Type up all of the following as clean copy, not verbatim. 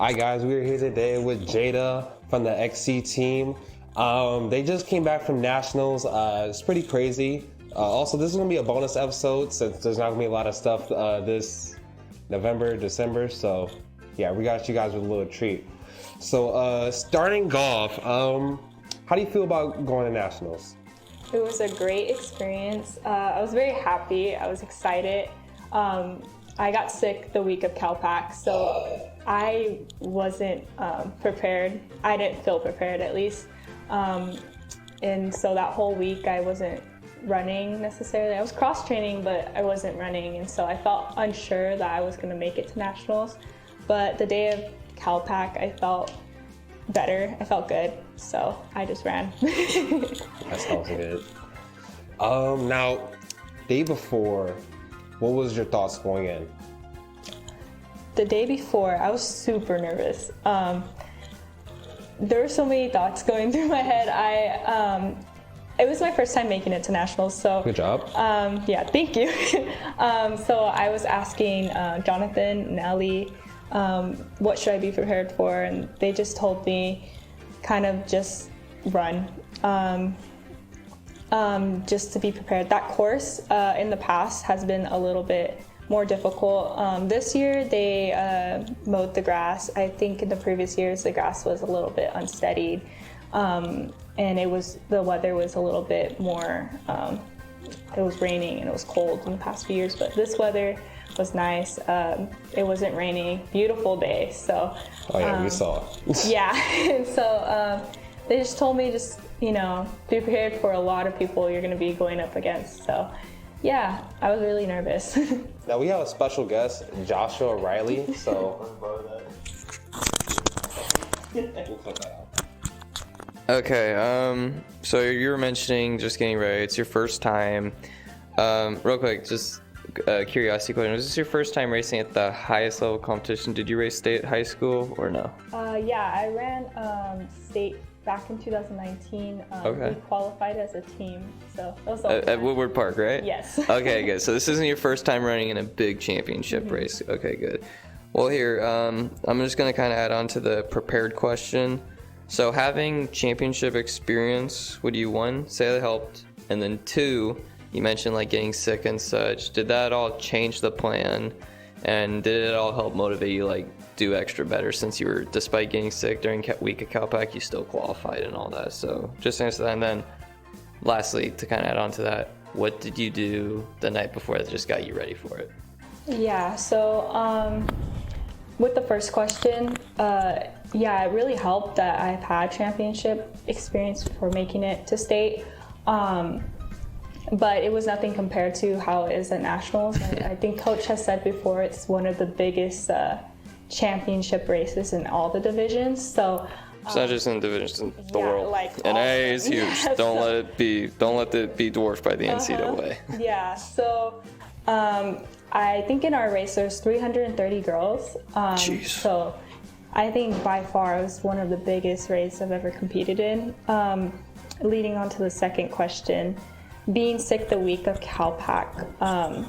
Hi guys, we're here today with Jada from the XC team. They just came back from nationals. It's pretty crazy. Also, this is gonna be a bonus episode since there's not gonna be a lot of stuff this November, December. So yeah, we got you guys with a little treat. So starting golf, how do you feel about going to nationals? It was a great experience. I was very happy. I was excited. I got sick the week of CalPAC, so I wasn't prepared. I didn't feel prepared, at least. And so that whole week I wasn't running necessarily. I was cross-training, but I wasn't running. And so I felt unsure that I was going to make it to nationals. But the day of CalPAC, I felt better. I felt good. So I just ran. That sounds good. Now, day before, what was your thoughts going in? The day before, I was super nervous. There were so many thoughts going through my head. It was my first time making it to nationals, so good job. Yeah, thank you. So I was asking Jonathan and Ellie, what should I be prepared for, and they just told me, kind of just run. Just to be prepared. That course in the past has been a little bit more difficult. This year they mowed the grass. I think in the previous years the grass was a little bit unsteadied, and the weather was a little bit more. It was raining and it was cold in the past few years, but this weather was nice. It wasn't raining. Beautiful day. So. Oh yeah, we saw it. Yeah. So they just told me be prepared for a lot of people you're going to be going up against. So, yeah, I was really nervous. Now we have a special guest, Joshua Riley. So, we'll cut that out. Okay. So you were mentioning just getting ready. It's your first time. Real quick, just a curiosity question: was this your first time racing at the highest level competition? Did you race state high school or no? Yeah, I ran state back in 2019. Okay. We qualified as a team, so that was At Woodward Park, right? Yes. Okay, good. So this isn't your first time running in a big championship race. Okay, good. Well, here, I'm just going to kind of add on to the prepared question. So having championship experience, would you, one, say that helped? And then two, you mentioned like getting sick and such. Did that all change the plan? And did it all help motivate you, like, do extra better since you were, despite getting sick during week of CalPAC, you still qualified and all that? So just answer that. And then lastly, to kind of add on to that, what did you do the night before that just got you ready for it? Yeah, so with the first question, yeah, it really helped that I've had championship experience for making it to state. But it was nothing compared to how it is at nationals. I think Coach has said before, it's one of the biggest championship races in all the divisions. So it's not just in divisions, in the world. Like NAIA is huge. Yeah, Don't let it be dwarfed by the NCAA. Yeah. So I think in our race there's 330 girls. Jeez. So I think by far it was one of the biggest races I've ever competed in. Leading on to the second question, being sick the week of CalPAC,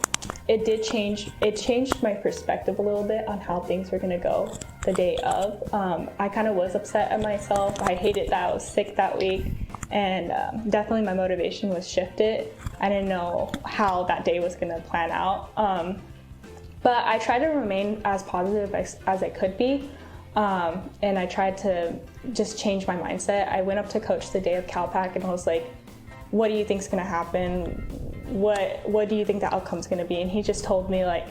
it changed my perspective a little bit on how things were going to go the day of. I kind of was upset at myself. I hated that I was sick that week, and definitely my motivation was shifted. I didn't know how that day was going to plan out. But I tried to remain as positive as I could be, and I tried to just change my mindset. I went up to Coach the day of CalPAC and I was like, what do you think's gonna happen? What do you think the outcome's gonna be? And he just told me, like,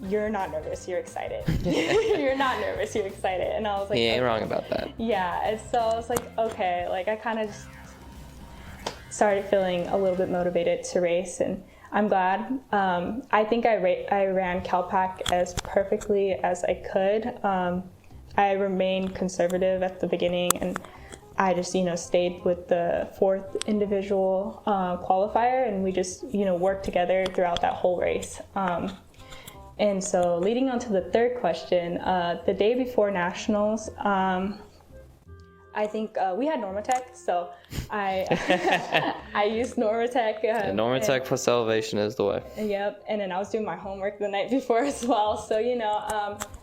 you're not nervous, you're excited. You're not nervous, you're excited. And I was like, he ain't wrong about that. Yeah, and so I was like, okay, like I kind of just started feeling a little bit motivated to race, and I'm glad. I think I ran CalPAC as perfectly as I could. I remained conservative at the beginning, and I just, stayed with the fourth individual qualifier, and we just, worked together throughout that whole race. And so leading on to the third question, the day before nationals, I I think we had Normatec, so I I used Normatec. Normatec plus elevation is the way. Yep, and then I was doing my homework the night before as well. So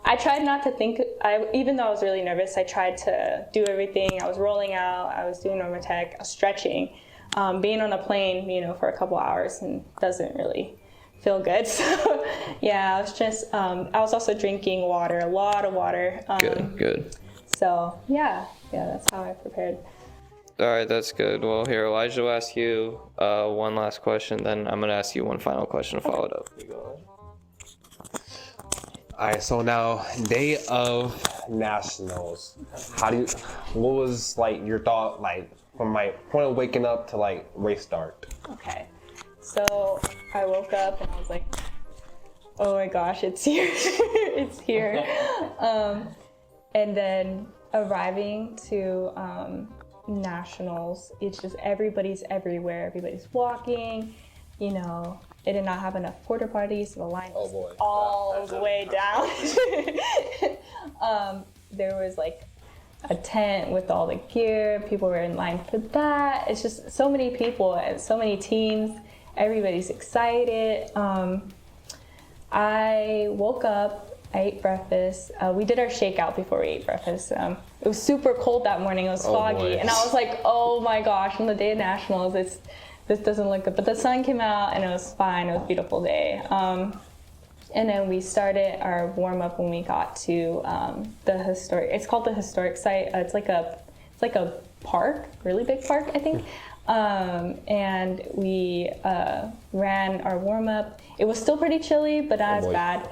I tried not to think. Even though I was really nervous, I tried to do everything. I was rolling out. I was doing Normatec. I was stretching. Being on a plane, for a couple hours and doesn't really feel good. So yeah, I was also drinking water, a lot of water. Good. So yeah, that's how I prepared. All right, that's good. Well, here, Elijah will ask you one last question, then I'm going to ask you one final question to follow it up. You go All right, so now day of nationals. What was like your thought, like from my point of waking up to like race start? Okay, so I woke up and I was like, oh my gosh, it's here. It's here. And then arriving to nationals, it's just everybody's everywhere. Everybody's walking. It did not have enough porta potties, so the line was all the way down. There was like a tent with all the gear. People were in line for that. It's just so many people and so many teams. Everybody's excited. I woke up. I ate breakfast. We did our shakeout before we ate breakfast. It was super cold that morning. It was foggy. And I was like, oh my gosh, on the day of nationals, this doesn't look good. But the sun came out and it was fine. It was a beautiful day. And then we started our warm-up when we got to it's called the historic site. It's like a park, really big park, I think. And we ran our warm-up. It was still pretty chilly, but not as bad.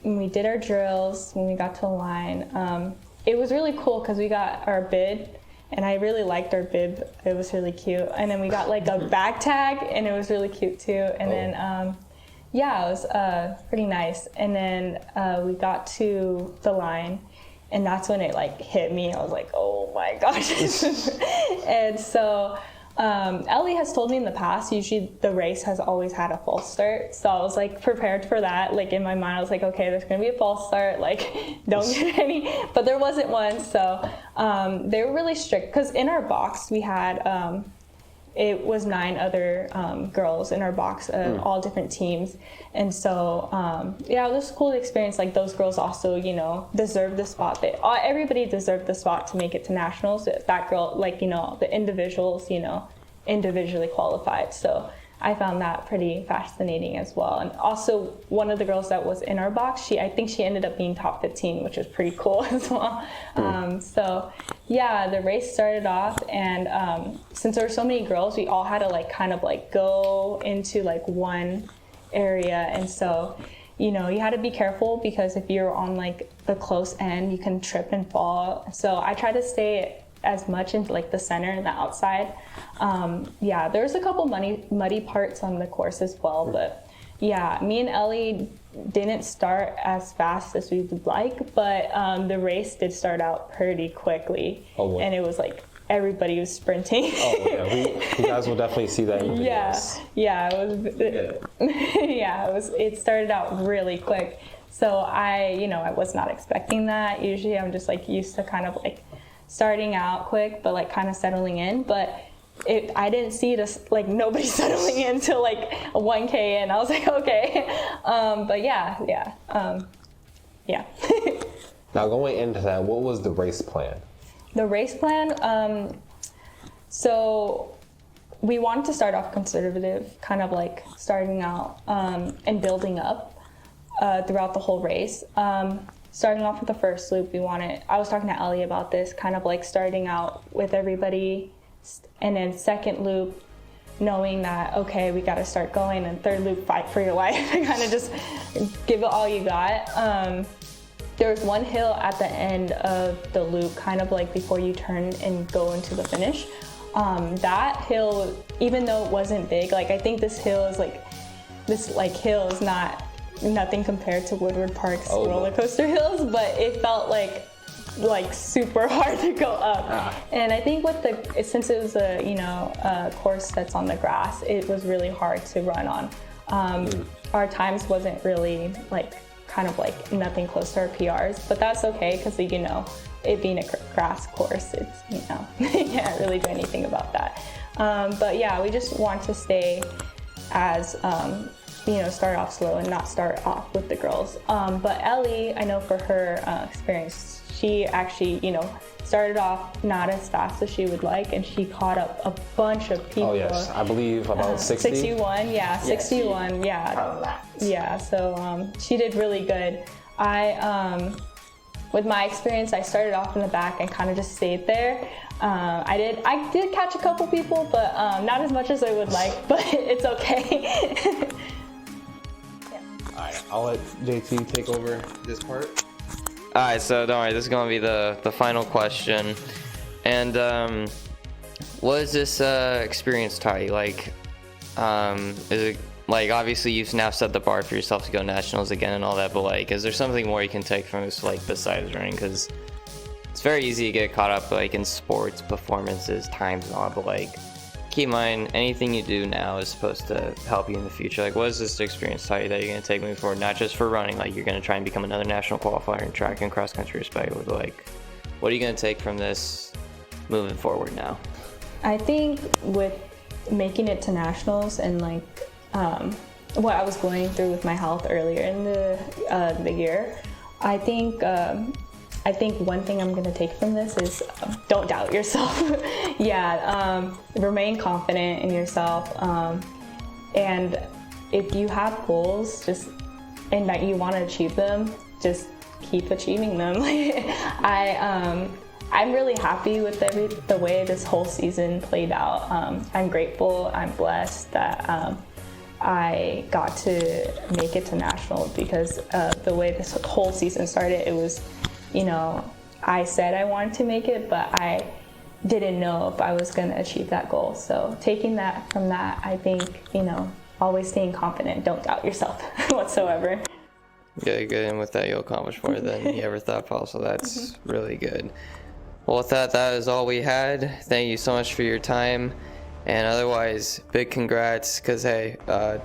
When we did our drills, when we got to the line, it was really cool because we got our bib, and I really liked our bib. It was really cute. And then we got like a bag tag, and it was really cute too. And then, it was pretty nice. And then we got to the line, and that's when it like hit me. I was like, oh my gosh. And so Ellie has told me in the past, usually the race has always had a false start. So I was like prepared for that. Like in my mind, I was like, okay, there's going to be a false start. Like don't get any, but there wasn't one. So they were really strict because in our box we had, it was 9 other girls in our box, all different teams. And so, it was a cool experience. Like those girls also, deserved the spot. Everybody deserved the spot to make it to nationals. That girl, like, the individuals, individually qualified. So I found that pretty fascinating as well. And also one of the girls that was in our box, I think she ended up being top 15, which was pretty cool as well. So yeah, the race started off, and since there were so many girls, we all had to like kind of like go into like one area. And so, you had to be careful because if you're on like the close end, you can trip and fall. So I tried to stay as much into like the center and the outside. There was a couple muddy parts on the course as well, but yeah, me and Ellie didn't start as fast as we would like, but the race did start out pretty quickly. And it was like everybody was sprinting. You guys will definitely see that in the videos. It started out really quick. So I was not expecting that. Usually I'm just like used to kind of like starting out quick, but like kind of settling in. But I didn't see it as like nobody settling in until like a 1K, and I was like, okay. But yeah. Now going into that, what was the race plan? The race plan, so we wanted to start off conservative, kind of like starting out and building up throughout the whole race. Starting off with the first loop, I was talking to Ellie about this, kind of like starting out with everybody, and then second loop, knowing that, okay, we got to start going, and third loop, fight for your life, kind of just give it all you got. There was one hill at the end of the loop, kind of like before you turn and go into the finish. That hill, even though it wasn't big, like I think this hill is nothing compared to Woodward Park's roller coaster hills, but it felt like super hard to go up. And I think since it was a course that's on the grass, it was really hard to run on. Our times wasn't really kind of like nothing close to our PRs, but that's okay because it being a grass course, it's, you can't really do anything about that. But yeah, we just want to stay as, start off slow and not start off with the girls. But Ellie, I know for her experience, she actually, started off not as fast as she would like, and she caught up a bunch of people. Oh yes, I believe about 60. 61, yeah, 61, yeah. Yeah, so she did really good. With my experience, I started off in the back and kind of just stayed there. I did catch a couple people, but not as much as I would like, but it's okay. All right, I'll let JT take over this part. All right, so don't worry, this is gonna be the final question. And what does this experience taught you? Like, is it like, obviously you've now set the bar for yourself to go nationals again and all that, but like, is there something more you can take from this, like, besides running? Because it's very easy to get caught up like in sports, performances, times and all, but like, keep in mind, anything you do now is supposed to help you in the future. Like, what does this experience tell you that you're going to take moving forward? Not just for running, like you're going to try and become another national qualifier in track and cross country respectively, but like, what are you going to take from this moving forward now? I think with making it to nationals and like what I was going through with my health earlier in the year, I think one thing I'm gonna take from this is don't doubt yourself. Remain confident in yourself, and if you have goals, and that you want to achieve them, just keep achieving them. I'm really happy with the way this whole season played out. I'm grateful, I'm blessed that I got to make it to nationals, because the way this whole season started, it was, I said I wanted to make it, but I didn't know if I was going to achieve that goal. So taking that from that, I think, always staying confident, don't doubt yourself whatsoever. Good, and with that you'll accomplish more than you ever thought possible. That's really good. Well, with that is all we had. Thank you so much for your time, and otherwise, big congrats, because hey, I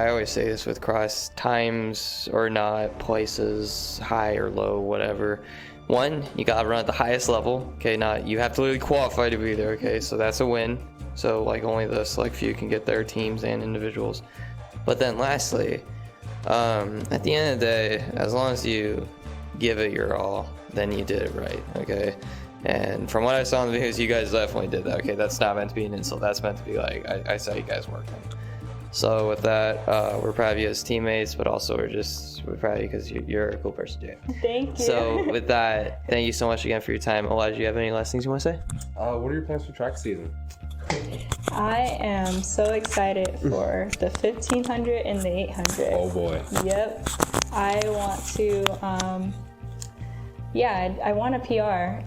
always say this with cross, times or not, places, high or low, whatever. One, you gotta run at the highest level, okay? Not, you have to literally qualify to be there, okay? So that's a win. So like only the select few can get there, teams and individuals. But then lastly, at the end of the day, as long as you give it your all, then you did it right, okay? And from what I saw in the videos, you guys definitely did that, okay? That's not meant to be an insult. That's meant to be like, I saw you guys working. So with that, we're proud of you as teammates, but also we're proud of you because you're a cool person, Jay. Thank you. So with that, thank you so much again for your time. Elijah, do you have any last things you want to say? What are your plans for track season? I am so excited for the 1500 and the 800. Oh boy. Yep. I want to, I want a PR.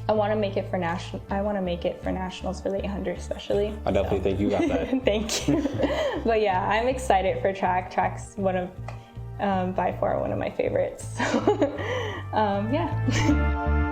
I want to make it for nationals for the 800 especially. I definitely think you got that. Thank you. But yeah, I'm excited for track. Track's by far one of my favorites. So, yeah.